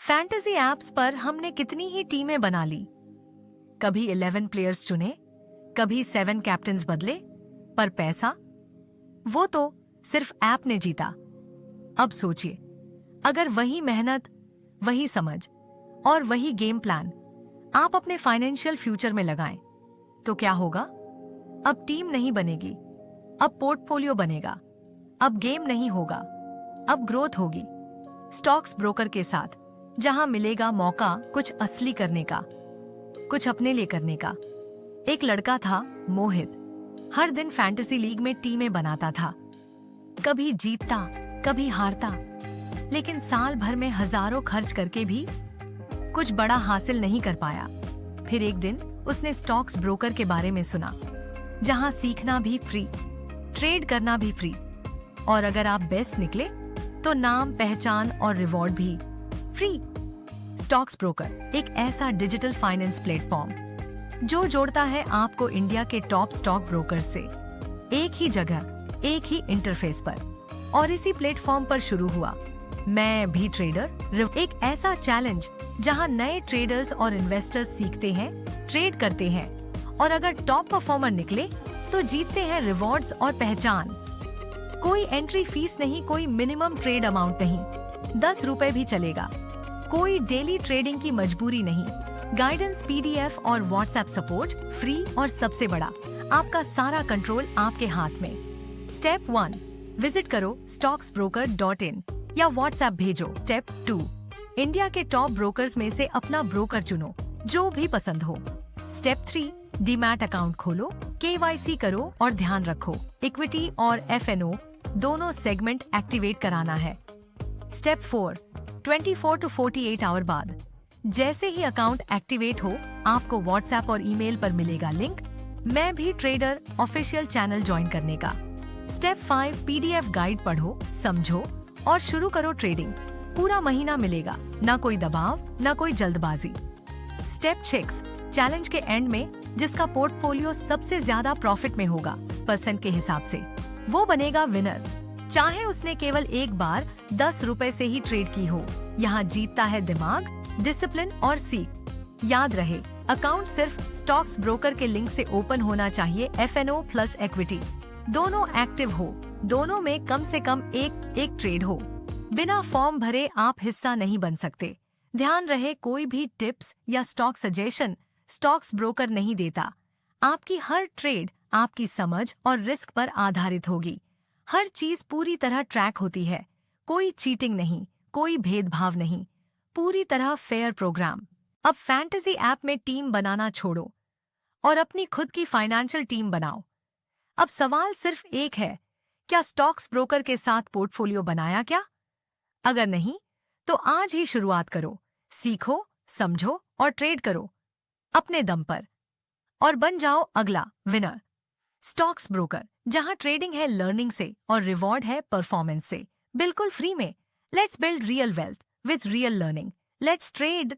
Fantasy apps पर हमने कितनी ही टीमें बना ली। कभी 11 प्लेयर्स चुने, कभी 7 कैप्टन्स बदले, पर पैसा वो तो सिर्फ ऐप ने जीता। अब सोचिए, अगर वही मेहनत, वही समझ और वही गेम प्लान आप अपने फाइनेंशियल फ्यूचर में लगाएं, तो क्या होगा? अब टीम नहीं बनेगी, अब पोर्टफोलियो बनेगा। अब गेम नहीं होगा, अब ग्रोथ होगी। स्टॉक्स ब्रोकर के साथ, जहां मिलेगा मौका कुछ असली करने का, कुछ अपने लिए करने का। एक लड़का था, मोहित। हर दिन फैंटेसी लीग में टीमें बनाता था, कभी जीतता, कभी हारता, लेकिन साल भर में हजारों खर्च करके भी कुछ बड़ा हासिल नहीं कर पाया। फिर एक दिन उसने स्टॉक्स ब्रोकर के बारे में सुना, जहां सीखना भी फ्री, ट्रेड करना भी फ्री, और अगर आप बेस्ट निकले तो नाम, पहचान और रिवॉर्ड भी फ्री। स्टॉक्स ब्रोकर एक ऐसा डिजिटल फाइनेंस प्लेटफॉर्म जो जोड़ता है आपको इंडिया के टॉप स्टॉक ब्रोकर्स से, एक ही जगह, एक ही इंटरफेस पर। और इसी प्लेटफॉर्म पर शुरू हुआ मैं भी ट्रेडर, एक ऐसा चैलेंज जहां नए ट्रेडर्स और इन्वेस्टर्स सीखते हैं, ट्रेड करते हैं, और अगर टॉप परफॉर्मर निकले तो जीतते हैं रिवॉर्ड्स और पहचान। कोई एंट्री फीस नहीं, कोई मिनिमम ट्रेड अमाउंट नहीं, 10 रुपए भी चलेगा। कोई डेली ट्रेडिंग की मजबूरी नहीं, गाइडेंस, पीडीएफ और व्हाट्सएप सपोर्ट फ्री, और सबसे बड़ा, आपका सारा कंट्रोल आपके हाथ में। स्टेप 1, विजिट करो stocksbroker.in या व्हाट्सएप भेजो। स्टेप 2, इंडिया के टॉप ब्रोकर्स में से अपना ब्रोकर चुनो, जो भी पसंद हो। स्टेप 3, डीमैट अकाउंट खोलो, केवाईसी करो, और ध्यान रखो, इक्विटी और एफएनओ दोनों सेगमेंट एक्टिवेट कराना है। स्टेप 4, 24 to 48 आवर बाद जैसे ही अकाउंट एक्टिवेट हो, आपको व्हाट्सएप और ईमेल पर मिलेगा लिंक मैं भी ट्रेडर ऑफिशियल चैनल ज्वाइन करने का। स्टेप 5, पीडीएफ गाइड पढ़ो, समझो और शुरू करो ट्रेडिंग। पूरा महीना मिलेगा, ना कोई दबाव, ना कोई जल्दबाजी। स्टेप 6, चैलेंज के एंड में जिसका पोर्टफोलियो सबसे ज्यादा प्रॉफिट में होगा परसेंट के हिसाब से, वो बनेगा विनर, चाहे उसने केवल एक बार 10 रुपए से ही ट्रेड की हो। यहाँ जीतता है दिमाग, डिसिप्लिन और सीख। याद रहे, अकाउंट सिर्फ स्टॉक्स ब्रोकर के लिंक से ओपन होना चाहिए। एफएनओ प्लस इक्विटी दोनों एक्टिव हो, दोनों में कम से कम एक ट्रेड हो। बिना फॉर्म भरे आप हिस्सा नहीं बन सकते। ध्यान रहे, कोई भी टिप्स या स्टॉक सजेशन स्टॉक्स ब्रोकर नहीं देता। आपकी हर ट्रेड आपकी समझ और रिस्क पर आधारित होगी। हर चीज पूरी तरह ट्रैक होती है, कोई चीटिंग नहीं, कोई भेदभाव नहीं, पूरी तरह फेयर प्रोग्राम। अब फैंटेसी ऐप में टीम बनाना छोड़ो और अपनी खुद की फाइनेंशियल टीम बनाओ। अब सवाल सिर्फ एक है, क्या स्टॉक्स ब्रोकर के साथ पोर्टफोलियो बनाया क्या? अगर नहीं, तो आज ही शुरुआत करो। सीखो, समझो और ट्रेड करो अपने दम पर, और बन जाओ अगला विनर। स्टॉक्स ब्रोकर, जहां ट्रेडिंग है लर्निंग से और रिवॉर्ड है परफॉर्मेंस से, बिल्कुल फ्री में। Let's build real wealth with real learning. Let's trade.